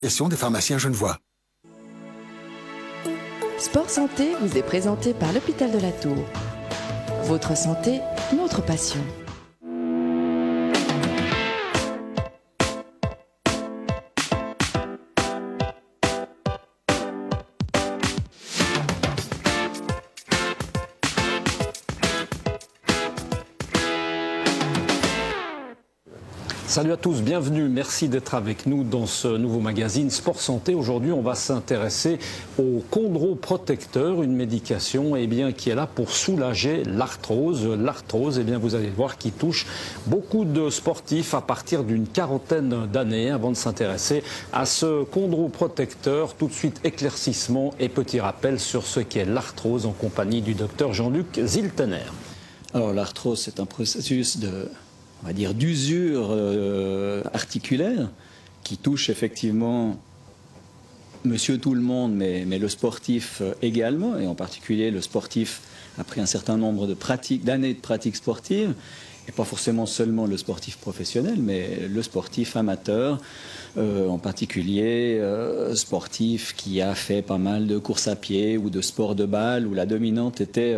Question des pharmaciens genevois. Sport Santé vous est présenté par l'hôpital de la Tour. Votre santé, notre passion. Salut à tous, bienvenue, merci d'être avec nous dans ce nouveau magazine Sport Santé. Aujourd'hui, on va s'intéresser au chondroprotecteur, une médication qui est là pour soulager l'arthrose. L'arthrose, vous allez le voir, qui touche beaucoup de sportifs à partir d'une quarantaine d'années. Avant de s'intéresser à ce chondroprotecteur, tout de suite éclaircissement et petit rappel sur ce qu'est l'arthrose en compagnie du docteur Jean-Luc Ziltener. Alors l'arthrose, c'est un processus d'usure articulaire qui touche effectivement monsieur tout le monde, mais le sportif également, et en particulier le sportif après un certain nombre d'années de pratique sportive, et pas forcément seulement le sportif professionnel, mais le sportif amateur, en particulier sportif qui a fait pas mal de course à pied ou de sport de balle, où la dominante était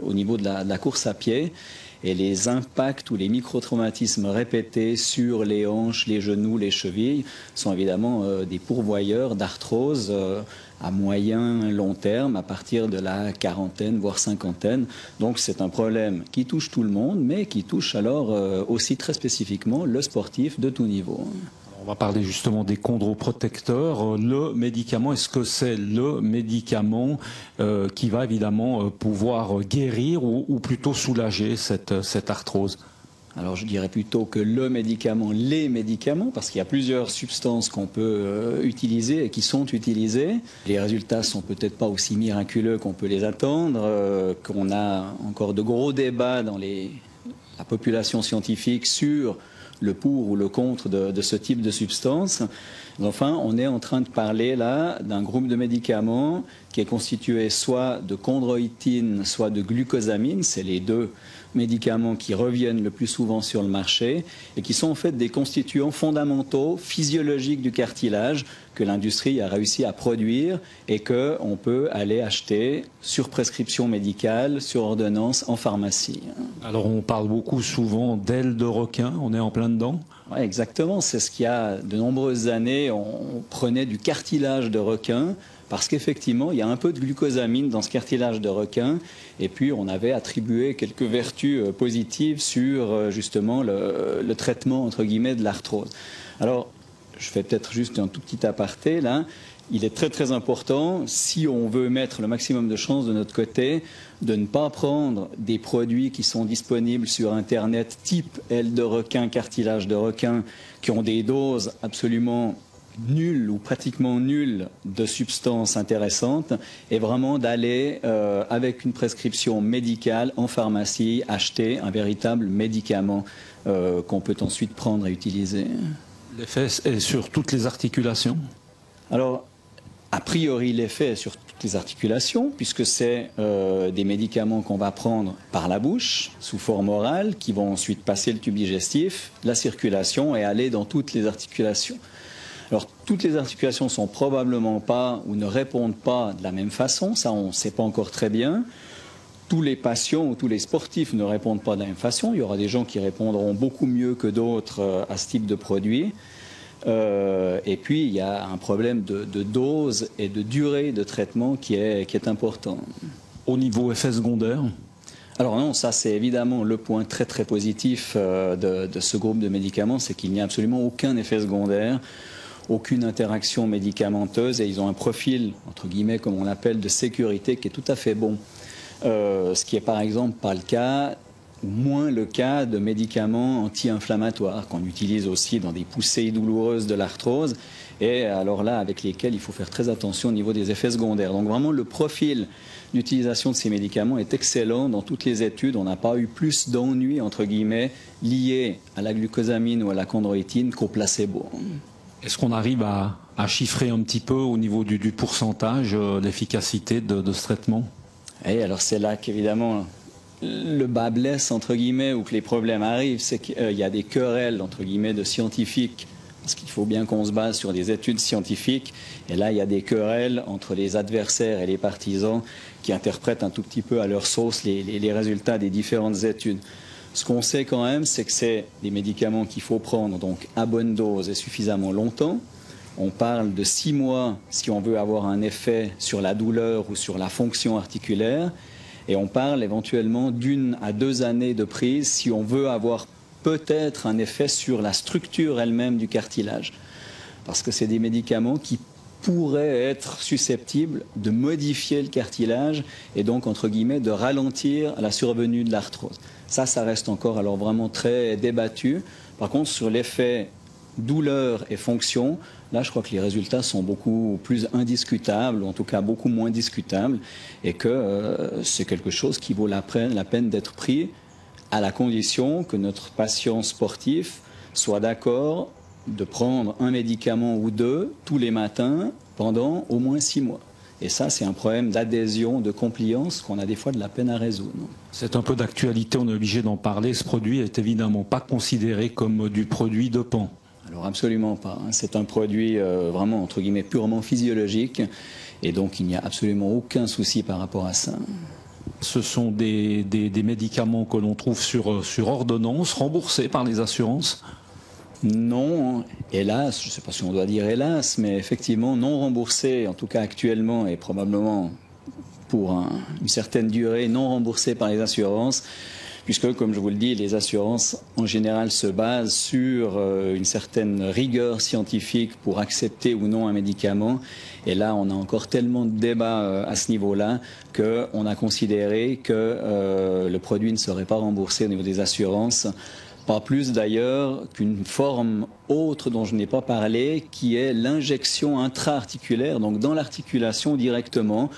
au niveau de la course à pied. Et les impacts ou les micro-traumatismes répétés sur les hanches, les genoux, les chevilles sont évidemment des pourvoyeurs d'arthrose à moyen, long terme, à partir de la quarantaine, voire cinquantaine. Donc c'est un problème qui touche tout le monde, mais qui touche alors aussi très spécifiquement le sportif de tout niveau. On va parler justement des chondroprotecteurs. Le médicament, est-ce que c'est le médicament qui va évidemment pouvoir guérir ou plutôt soulager cette arthrose? Alors je dirais plutôt que le médicament, les médicaments, parce qu'il y a plusieurs substances qu'on peut utiliser et qui sont utilisées. Les résultats sont peut-être pas aussi miraculeux qu'on peut les attendre, qu'on a encore de gros débats dans la population scientifique sur le pour ou le contre de ce type de substance. Enfin, on est en train de parler là d'un groupe de médicaments qui est constitué soit de chondroïtine, soit de glucosamine. C'est les deux médicaments qui reviennent le plus souvent sur le marché et qui sont en fait des constituants fondamentaux, physiologiques du cartilage que l'industrie a réussi à produire et qu'on peut aller acheter sur prescription médicale, sur ordonnance, en pharmacie. Alors on parle beaucoup souvent d'ailes de requin, on est en plein dedans? Oui, exactement, c'est ce qu'il y a de nombreuses années, on prenait du cartilage de requin parce qu'effectivement, il y a un peu de glucosamine dans ce cartilage de requin et puis on avait attribué quelques vertus positives sur justement le traitement entre guillemets de l'arthrose. Alors, je fais peut-être juste un tout petit aparté là. Il est très très important, si on veut mettre le maximum de chances de notre côté, de ne pas prendre des produits qui sont disponibles sur Internet type aile de requin, cartilage de requin, qui ont des doses absolument nulles ou pratiquement nulles de substances intéressantes, et vraiment d'aller avec une prescription médicale en pharmacie, acheter un véritable médicament qu'on peut ensuite prendre et utiliser. L'effet est sur toutes les articulations? Alors, a priori, l'effet est sur toutes les articulations, puisque c'est des médicaments qu'on va prendre par la bouche, sous forme orale, qui vont ensuite passer le tube digestif, la circulation et aller dans toutes les articulations. Alors, toutes les articulations ne sont probablement pas ou ne répondent pas de la même façon, ça on ne sait pas encore très bien. Tous les patients ou tous les sportifs ne répondent pas de la même façon. Il y aura des gens qui répondront beaucoup mieux que d'autres à ce type de produit. Et puis, il y a un problème de dose et de durée de traitement qui est important. Au niveau effet secondaire? Alors non, ça c'est évidemment le point très très positif de ce groupe de médicaments, c'est qu'il n'y a absolument aucun effet secondaire, aucune interaction médicamenteuse, et ils ont un profil, entre guillemets, comme on l'appelle, de sécurité qui est tout à fait bon. Ce qui est par exemple pas le cas, ou moins le cas de médicaments anti-inflammatoires qu'on utilise aussi dans des poussées douloureuses de l'arthrose, et alors là avec lesquels il faut faire très attention au niveau des effets secondaires. Donc vraiment le profil d'utilisation de ces médicaments est excellent dans toutes les études. On n'a pas eu plus d'ennuis entre guillemets liés à la glucosamine ou à la chondroïtine qu'au placebo. Est-ce qu'on arrive à chiffrer un petit peu au niveau du pourcentage l'efficacité de ce traitement? Et alors c'est là qu'évidemment le bas blesse entre guillemets, ou que les problèmes arrivent, c'est qu'il y a des querelles entre guillemets de scientifiques Parce qu'il faut bien qu'on se base sur des études scientifiques. Et là, il y a des querelles entre les adversaires et les partisans qui interprètent un tout petit peu à leur sauce les résultats des différentes études. Ce qu'on sait quand même, c'est que c'est des médicaments qu'il faut prendre donc à bonne dose et suffisamment longtemps. On parle de 6 mois si on veut avoir un effet sur la douleur ou sur la fonction articulaire. Et on parle éventuellement d'1 à 2 années de prise si on veut avoir peut-être un effet sur la structure elle-même du cartilage. Parce que c'est des médicaments qui pourraient être susceptibles de modifier le cartilage et donc, entre guillemets, de ralentir la survenue de l'arthrose. Ça reste encore alors vraiment très débattu. Par contre, sur l'effet douleur et fonction, là, je crois que les résultats sont beaucoup plus indiscutables, ou en tout cas beaucoup moins discutables, et que c'est quelque chose qui vaut la peine d'être pris à la condition que notre patient sportif soit d'accord de prendre un médicament ou 2 tous les matins pendant au moins 6 mois. Et ça, c'est un problème d'adhésion, de compliance qu'on a des fois de la peine à résoudre. C'est un peu d'actualité, on est obligé d'en parler. Ce produit n'est évidemment pas considéré comme du produit dopant. Alors absolument pas. C'est un produit vraiment, entre guillemets, purement physiologique. Et donc, il n'y a absolument aucun souci par rapport à ça. Ce sont des médicaments que l'on trouve sur ordonnance, remboursés par les assurances? Non, hélas, je ne sais pas si on doit dire hélas, mais effectivement non remboursés, en tout cas actuellement et probablement pour une certaine durée, non remboursés par les assurances, puisque, comme je vous le dis, les assurances en général se basent sur une certaine rigueur scientifique pour accepter ou non un médicament. Et là, on a encore tellement de débats à ce niveau-là qu'on a considéré que le produit ne serait pas remboursé au niveau des assurances. Pas plus d'ailleurs qu'une forme autre dont je n'ai pas parlé, qui est l'injection intra-articulaire, donc dans l'articulation directement,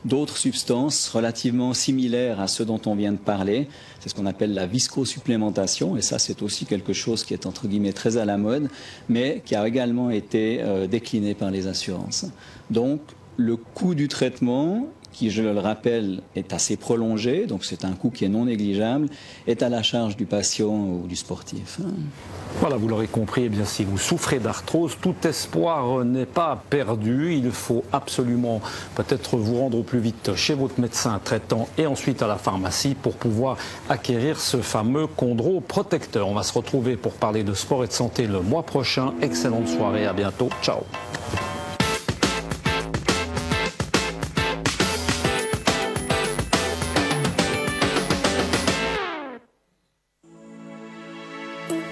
d'autres substances relativement similaires à ceux dont on vient de parler. C'est ce qu'on appelle la viscosupplémentation, et ça c'est aussi quelque chose qui est entre guillemets très à la mode, mais qui a également été décliné par les assurances. Donc le coût du traitement, qui, je le rappelle, est assez prolongé, donc c'est un coût qui est non négligeable, est à la charge du patient ou du sportif. Voilà, vous l'aurez compris, eh bien, si vous souffrez d'arthrose, tout espoir n'est pas perdu. Il faut absolument peut-être vous rendre au plus vite chez votre médecin traitant et ensuite à la pharmacie pour pouvoir acquérir ce fameux chondroprotecteur. On va se retrouver pour parler de sport et de santé le mois prochain. Excellente soirée, à bientôt. Ciao.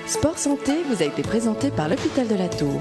Sport Santé vous a été présenté par l'Hôpital de la Tour.